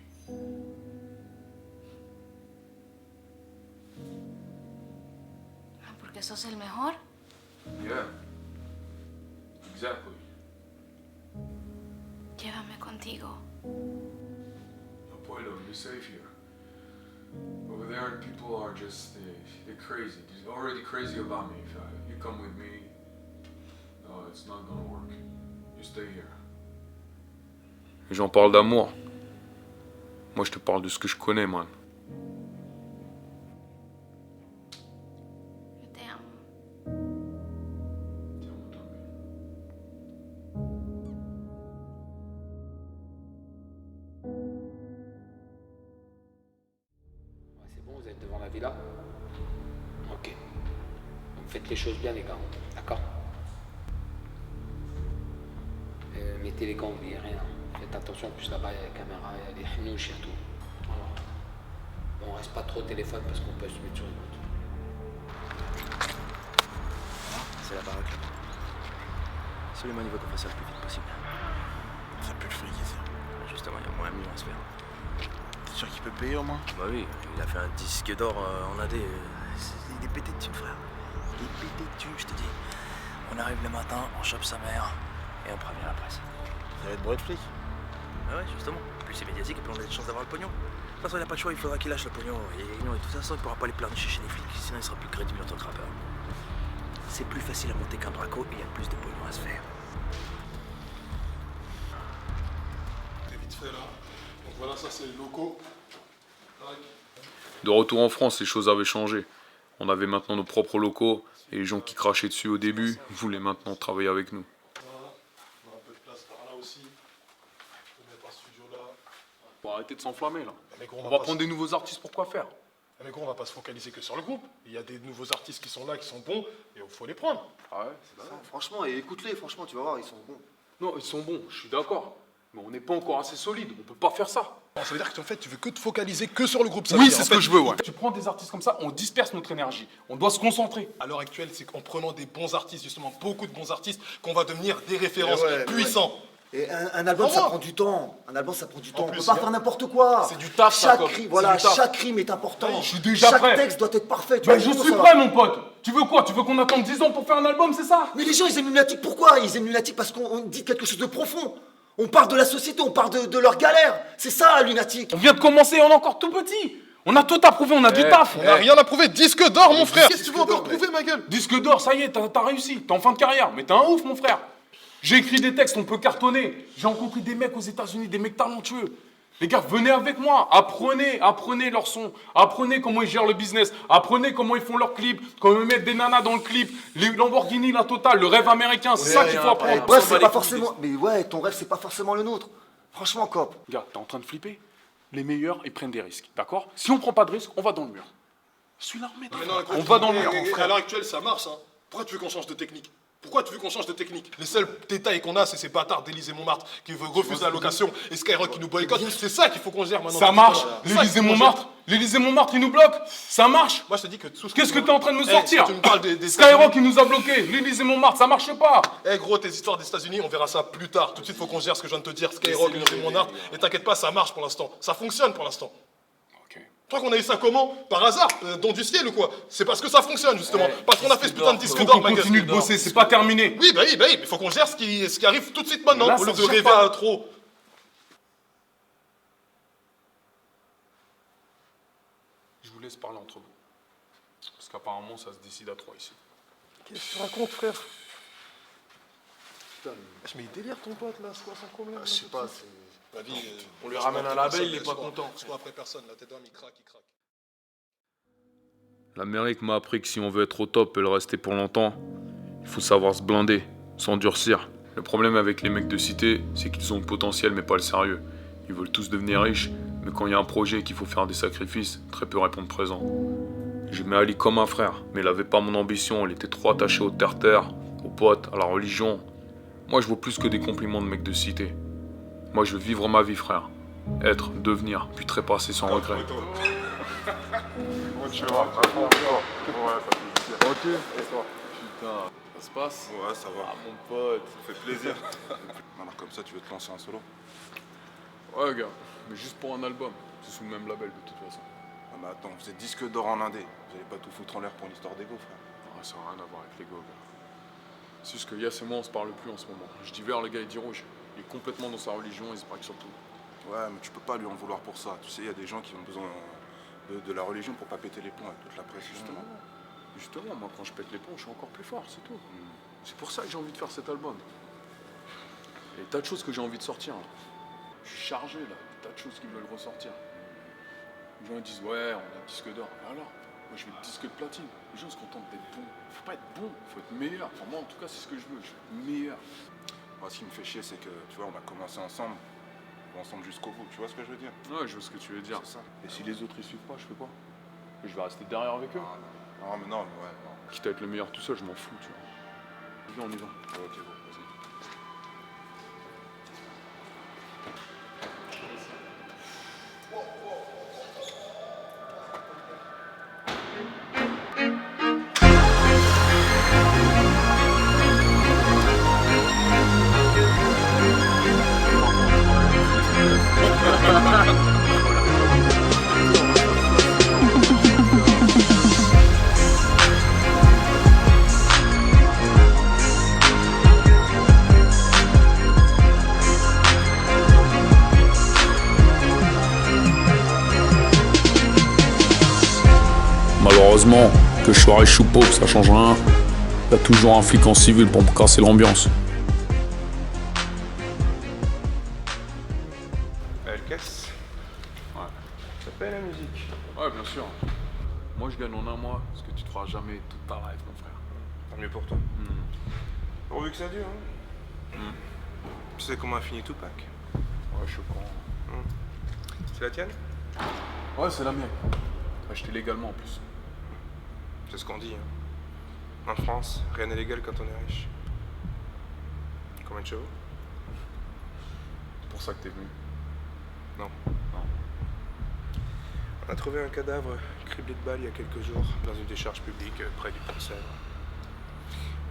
O: ¿Porque sos el mejor?
B: Yeah. Exactly.
O: Llévame contigo.
B: No puedo. You're safe here. Over there, people are just, they're crazy. They're already crazy about me. If you come with me, no, it's not gonna work. You stay here. J'en parle d'amour. Moi, je te parle de ce que je connais, man.
O: Yo te amo.
B: Te amo también.
H: devant la villa? Ok. Donc faites les choses bien, les gars. D'accord? Mettez les gants, n'oubliez rien. Faites attention, en plus là-bas, il y a la caméra, il y a des hnouches et tout. Voilà. Bon, on reste pas trop au téléphone parce qu'on peut se mettre sur une autre.
I: C'est la baraque là. Suleiman, il veut qu'on fasse ça le plus vite possible.
L: Ça pue le fric ici.
I: Justement, il y a moins 1 million à se faire.
L: T'es sûr qu'il peut payer au moins?
I: Bah oui, il a fait un disque d'or en AD. Il est pété de thunes, frère. Il est pété de thunes, je te dis. On arrive le matin, on chope sa mère et on prévient la presse.
L: Ça va être bourré de flics.
I: Ah ouais, justement. Plus c'est médiatique et plus on a des chances d'avoir le pognon. De toute façon, il n'a pas le choix, il faudra qu'il lâche le pognon. Et non, et de toute façon, il ne pourra pas les pleurnicher chez les flics, sinon il sera plus crédible en tant que rappeur. C'est plus facile à monter qu'un braco et il y a plus de pognon à se faire.
E: C'est vite fait là. Donc voilà, ça c'est les locaux.
C: De retour en France, les choses avaient changé. On avait maintenant nos propres locaux et les gens qui crachaient dessus au début voulaient maintenant travailler avec nous.
E: Voilà. On a un peu de place par là aussi. On peut mettre un studio là.
B: Faut arrêter de s'enflammer là.
E: Mais gros,
B: On va prendre des nouveaux artistes pour quoi faire?
E: Mais gros, on va pas se focaliser que sur le groupe. Il y a des nouveaux artistes qui sont là, qui sont bons, et il faut les prendre.
B: Ah ouais, c'est
A: Ça, franchement, et écoute-les, franchement, tu vas voir, ils sont bons.
B: Non, ils sont bons, je suis d'accord. Mais on n'est pas encore assez solide, on peut pas faire ça.
E: Ça veut dire que en fait, tu veux que te focaliser que sur le groupe.
B: Oui, c'est ce que je veux, ouais. Tu prends des artistes comme ça, on disperse notre énergie. On doit se concentrer.
E: À l'heure actuelle, c'est qu'en prenant des bons artistes, justement, beaucoup de bons artistes, qu'on va devenir des références puissants.
A: Et un album, ça prend du temps. Un album, ça prend du temps. On
E: plus,
A: peut pas
E: il y a-
A: faire n'importe quoi.
E: C'est du taf, ça,
A: Chaque
E: Cop.
A: cri,
E: C'est
A: voilà,
E: du taf.
A: chaque rime est important.
B: Je suis déjà
A: chaque
B: prêt.
A: texte doit être parfait. Tu
B: Ben,
A: vois,
B: je
A: sinon,
B: suis
A: ça va.
B: prêt, mon pote. Tu veux quoi? Tu veux qu'on attende 10 ans pour faire un album, c'est ça?
A: Mais les gens, ils aiment Lunatic. Pourquoi ils aiment Lunatic? Parce qu'on dit quelque chose de profond. On parle de la société, on parle de leur galère. C'est ça, Lunatic.
B: On vient de commencer, on est encore tout petit. On a tout à prouver, on a du taf.
E: On n'a rien à prouver. Disque d'or, mon frère. Qu'est-ce que tu veux encore prouver, ma gueule?
B: Disque d'or, ça y est, t'as réussi. T'es en fin de carrière. Mais t'es un ouf, mon frère. J'ai écrit des textes, on peut cartonner. J'ai rencontré des mecs aux États-Unis, des mecs talentueux. Les gars, venez avec moi, apprenez leur son, apprenez comment ils gèrent le business, apprenez comment ils font leurs clips, comment ils mettent des nanas dans le clip, les Lamborghini, la totale, le rêve américain, c'est ça qu'il faut apprendre.
A: Ouais, c'est pas forcément. Mais ouais, ton rêve, c'est pas forcément le nôtre. Franchement, Cop.
B: Gars, t'es en train de flipper. Les meilleurs, ils prennent des risques, d'accord? Si on prend pas de risques, on va dans le mur. Suis l'armée, on va dans le mur, mon
E: À
B: frère.
E: l'heure actuelle, ça marche. Hein. Pourquoi tu veux qu'on change de technique? Pourquoi tu veux qu'on change de technique? Les seuls détails qu'on a, c'est ces bâtards d'Élysée Montmartre qui veulent refuser la location et Skyrock qui nous boycotte. C'est ça qu'il faut qu'on gère maintenant.
B: Ça marche. L'Élysée Montmartre, il nous bloque. Ça marche.
E: Moi, je te dis que tout ce
B: Qu'est-ce que t'es en train de me
E: Eh,
B: sortir?
E: si tu me parles des
B: Skyrock, il nous a bloqués. L'Élysée Montmartre, ça marche pas.
E: Eh gros, tes histoires des États-Unis, on verra ça plus tard. Tout de suite, faut qu'on gère ce que je viens de te dire. Skyrock, Élysée Montmartre. Et t'inquiète pas, ça marche pour l'instant. Ça fonctionne pour l'instant. Tu crois qu'on a eu ça comment? Par hasard? Don du ciel ou quoi? C'est parce que ça fonctionne justement. Parce qu'on a fait ce putain de disque d'or, ma gueule.
B: Continue de bosser, c'est pas terminé.
E: Oui, bah oui, mais faut qu'on gère ce qui arrive tout de suite maintenant,
B: Là,
E: au lieu
B: ça
E: de
B: se gère
E: rêver
B: pas.
E: à trop.
B: Je vous laisse parler entre vous. Parce qu'apparemment, ça se décide à 3 ici.
E: Qu'est-ce que tu racontes, frère? Putain, mais il délire ton pote là, c'est quoi son problème?
A: Je sais pas,
E: On lui ramène un label, il est pas content. C'est après personne, la tête d'homme, il craque.
C: L'Amérique m'a appris que si on veut être au top et le rester pour longtemps, il faut savoir se blinder, s'endurcir. Le problème avec les mecs de cité, c'est qu'ils ont le potentiel mais pas le sérieux. Ils veulent tous devenir riches, mais quand il y a un projet qu'il faut faire des sacrifices, très peu répondent présent. J'aimais Ali comme un frère, mais il avait pas mon ambition, il était trop attaché au terre-terre, aux potes, à la religion. Moi je vaux plus que des compliments de mecs de cité. Moi je veux vivre ma vie, frère. Être, devenir, puis trépasser sans regret.
G: Tu vois, ouais, ça fait
B: Ok. Et toi? Putain, ça se passe?
G: Ouais, ça va.
B: Ah, mon pote.
G: Ça fait plaisir. Alors comme ça, tu veux te lancer en solo?
B: Ouais, gars, mais juste pour un album. C'est sous le même label de toute façon.
G: Ah, mais attends, vous êtes disque d'or en indé. Vous allez pas tout foutre en l'air pour une histoire d'ego, frère.
B: Ah, ça n'a rien à voir avec l'ego, gars. C'est juste que Yass et moi, on se parle plus en ce moment. Je dis vert, le gars, il dit rouge. Il est complètement dans sa religion, il se braque sur tout.
G: Ouais, mais tu peux pas lui en vouloir pour ça. Tu sais, il y a des gens qui ont besoin de la religion pour pas péter les plombs avec toute la presse, justement.
B: Justement, moi, quand je pète les plombs, je suis encore plus fort, c'est tout. C'est pour ça que j'ai envie de faire cet album. Il y a des tas de choses que j'ai envie de sortir. Là. Je suis chargé, là. Des tas de choses qui veulent ressortir. Les gens ils disent, ouais, on a le disque d'or. Et alors, moi, je veux le disque de platine. Les gens se contentent d'être bons. Faut pas être bon, faut être meilleur. Enfin, moi, en tout cas, c'est ce que je veux. Je veux être meilleur.
G: Moi, ce qui me fait chier, c'est que, tu vois, on a commencé ensemble. Ensemble jusqu'au bout, tu vois ce que je veux dire?
B: Ouais, je vois ce que tu veux dire.
G: C'est ça.
B: Et si les autres ils suivent pas, je fais quoi? Je vais rester derrière avec eux.
G: Non, mais non, ouais. Non.
B: Quitte à être le meilleur tout seul, je m'en fous, tu vois. Viens, on y va.
G: Ok, bon, vas-y.
C: Malheureusement, que je sois riche ou pauvre, ça change rien. Il y a toujours un flic en civil pour me casser l'ambiance.
G: Elle caisse.
B: Ouais.
G: Ça paye la musique.
B: Ouais, bien sûr. Moi, je gagne en un mois ce que tu te feras jamais toute ta life, mon frère.
G: Tant mieux pour toi. Pourvu que ça dure, hein. Tu sais comment a fini Tupac?
B: Ouais, je suis au courant.
G: C'est la tienne?
B: Ouais, c'est la mienne. Acheté légalement en plus.
G: C'est ce qu'on dit, hein. En France, rien n'est légal quand on est riche. Combien de chevaux?
B: C'est pour ça que t'es venu.
G: Non.
B: Non.
G: On a trouvé un cadavre criblé de balles il y a quelques jours dans une décharge publique près du pont de Sèvres.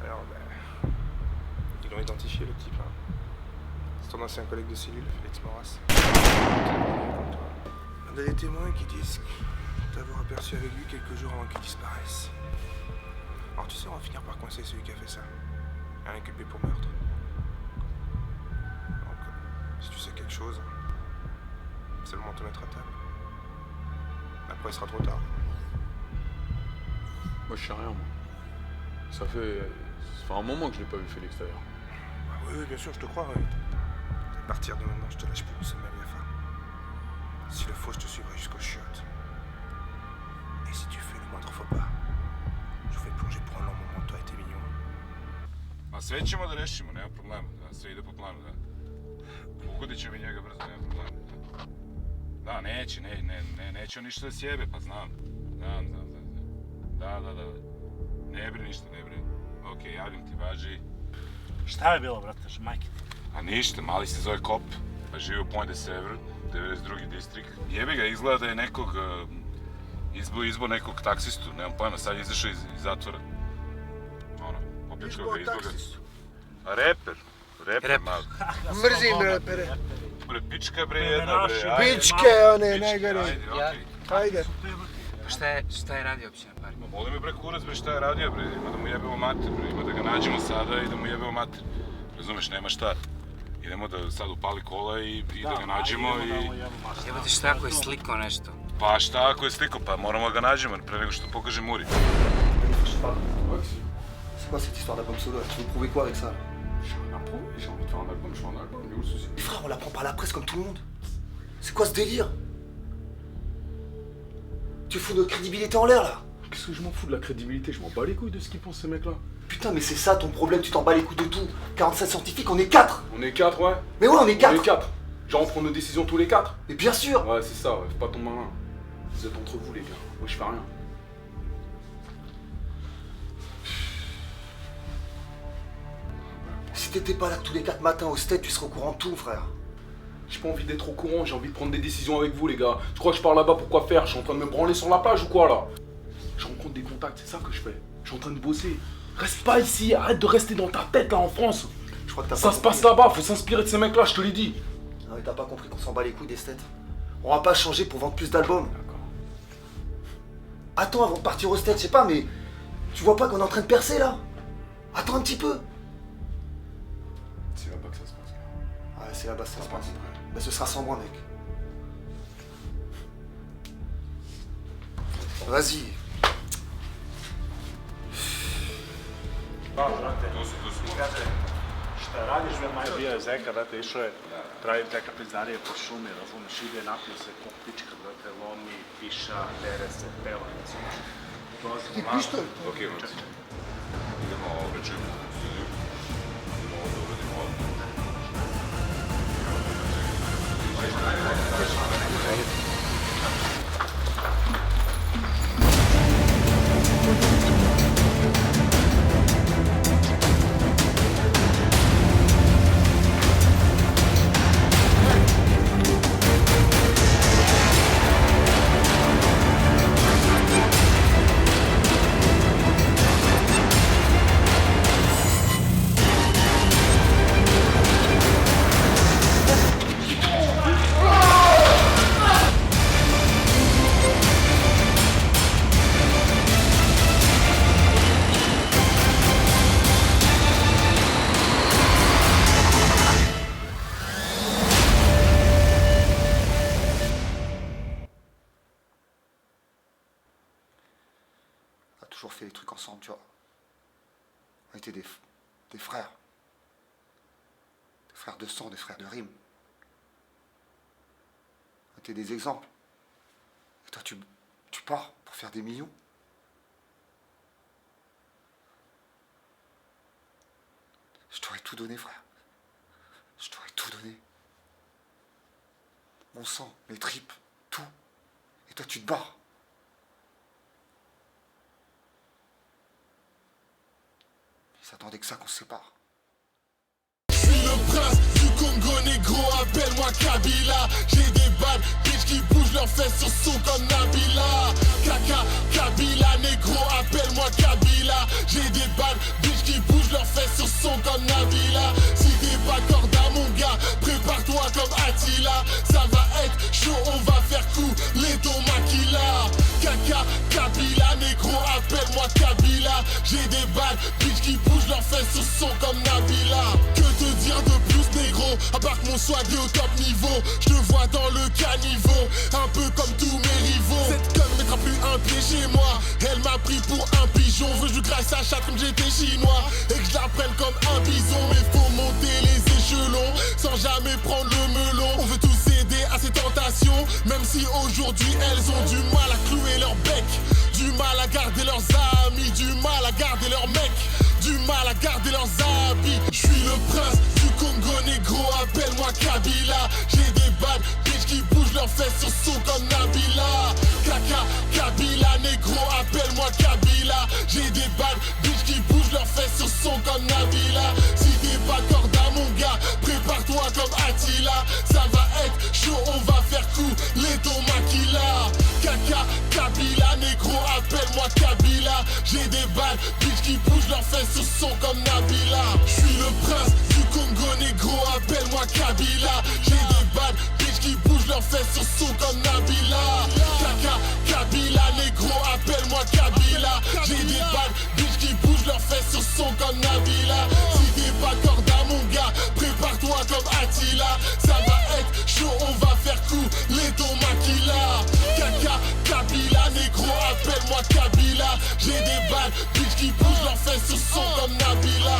G: Alors, ben, ils l'ont identifié, le type. Hein. C'est ton ancien collègue de cellule, Félix Maurras. On a des témoins qui disent t'avoir aperçu avec lui quelques jours avant qu'il disparaisse. Alors tu sais, on va finir par coincer celui qui a fait ça. Et un inculpé pour meurtre. Donc, si tu sais quelque chose, c'est le moment de te mettre à table. Après, il sera trop tard.
B: Moi, je sais rien, moi. Ça fait un moment que je l'ai pas vu, Félix, d'ailleurs.
G: Ah oui, bien sûr, je te crois, oui. À partir de maintenant, je te lâche plus, c'est Maliafa. S'il le faut, je te suivrai jusqu'aux chiottes. Et si tu fais le moindre faux pas, je vais plonger pour un long moment toi et tes mignons.
P: Ma sve ćemo da rešimo, nema problema, da, sve ide po planu, da. Ugodit će mi njega brzo, nema problema. Da, neće on ništa da sjebe, pa znam. Da. Ne brini ništa, ne brini. Okej, javljam ti, važi.
J: Šta je bilo, brate, majke ti?
P: A ništa, mali se zove Kop, pa živi u Point de Sèvres, 92. distrikt. Jebi ga, izgleda da je nekog, izbo nekog taksistu, nemam pojma, sad je izašao iz zatvora. Ono, opljačkao ga izboga. Reper, mali.
K: Mrzim repere.
P: Bre, pička bre jedna, bre,
K: ajde. Pičke, one, najgore. Ajde.
Q: Pa šta je radio uopće na parku?
P: Ma boli me bre kurac bre šta je radio bre, ima da mu jebemo mater bre, ima da ga nađemo sada i da mu jebemo mater. Razumeš, nema šta. Idemo da sad upali kola i da ga nađemo i...
Q: Jebate šta ako je slikao nešto?
P: Pa šta ako je slikao, pa moramo da ga nađemo pre nego što pokaže Muri.
A: C'est quoi cette histoire d'album solo là? Tu veux prouver quoi avec ça là?
B: J'ai envie de faire un album, je fais un album, il est où le souci?
A: Mais frère, on l'apprend par la presse comme tout le monde. C'est quoi ce délire? Tu fous notre crédibilité en l'air là?
B: Qu'est-ce que je m'en fous de la crédibilité? Je m'en bats les couilles de ce qu'ils pensent ces mecs là.
A: Putain, mais c'est ça ton problème, tu t'en bats les couilles de tout. 47 scientifiques, on est 4.
B: On est 4, ouais.
A: Mais ouais, on est 4.
B: On est 4. Genre on prend nos décisions tous les 4.
A: Mais bien sûr.
B: Ouais, c'est ça, ouais. Fais pas ton malin. Vous êtes entre vous les gars. Moi je fais rien.
A: Si t'étais pas là tous les 4 matins au stade, tu serais au courant de tout, frère.
B: J'ai pas envie d'être au courant, j'ai envie de prendre des décisions avec vous les gars. Tu crois que je pars là-bas pour quoi faire? Je suis en train de me branler sur la plage ou quoi là? Je rencontre des contacts, c'est ça que je fais. Je suis en train de bosser. Reste pas ici, arrête de rester dans ta tête là en France.
A: Je crois que t'as
B: ça se passe là-bas, faut s'inspirer de ces mecs là, je te l'ai dit.
A: Non mais t'as pas compris qu'on s'en bat les couilles des stètes. On va pas changer pour vendre plus d'albums.
B: D'accord.
A: Attends avant de partir au stade, je sais pas mais... Tu vois pas qu'on est en train de percer là? Attends un petit peu.
B: C'est là-bas que ça se passe.
A: Ouais, c'est là-bas que ça se passe. Bah ce sera sans moi mec. Vas-y.
J: Šta radiš, bio je zeka, brate, išao je, pravi neka pizdarija po šumi, razumiješ, ide, napio se, ko pička, brate, lomi, piša, dere se, peva, razumiješ.
K: Ti pištolj?
P: Ok, znači. Idemo večer u studiju. Idemo ovdje uradimo ovo.
A: toujours fait les trucs ensemble, tu vois. On était des frères. Des frères de sang, des frères de rime. On était des exemples. Et toi, tu pars pour faire des millions. Je t'aurais tout donné, frère. Je t'aurais tout donné. Mon sang, mes tripes, tout. Et toi, tu te barres. Ils s'attendaient que ça qu'on se sépare.
N: Je suis le prince du Congo négro, appelle-moi Kabila. J'ai des bad bitch qui bougent leurs fesses sur son comme Nabila. Kabila négro, appelle-moi Kabila. J'ai des bad bitch qui bougent leurs fesses sur son comme Nabila. Si t'es pas corda mon gars, prépare-toi comme Attila. Ça va être chaud, on va faire couler ton maquila. Kabila négro, appelle-moi Kabila. J'ai des bad bitch qui bougent leurs fesses sur son comme Nabila. Que te dire de plus négro, à part que mon swag est au top niveau. Je te vois dans le caniveau, un peu comme tous mes rivaux. Cette conne mettra plus un pied chez moi. Elle m'a pris pour un pigeon. Veux que je graisse sa chatte comme j'étais chinois et que je la prenne comme un bison. Mais faut monter les échelons sans jamais prendre le melon. On veut tous céder à ces tentations, même si aujourd'hui elles ont du mal à clouer leur bec, du mal à garder leurs amis, du mal à garder leurs mecs, du mal à garder leurs habits. Je suis le prince du Congo négro, appelle-moi Kabila. J'ai des bad bitch qui bougent leurs fesses sur son comme Nabila. Kabila négro, appelle-moi Kabila. J'ai des bad bitch qui bougent leurs fesses sur son comme Nabila. Si t'es pas corda mon gars, prépare-toi comme Attila. Ça va être chaud, on va faire couler ton maquila. Kabila négro, appelle-moi Kabila. J'ai des bad bitch qui bougent leurs fesses sur son comme Nabila. Je suis le prince du Congo négro, appelle-moi Kabila. J'ai des bad bitch qui bougent leurs fesses sur son comme Nabila. Kabila négro, appelle-moi Kabila. J'ai des bad bitch qui bougent leurs fesses sur son comme Nabila. Si t'es pas corda mon gars, prépare-toi comme Attila. Ça va être chaud, on va faire couler ton maquila. Kabila négro, appelle-moi Kabila. J'ai des bad bitch qui bougent leurs fesses sur son comme Nabila.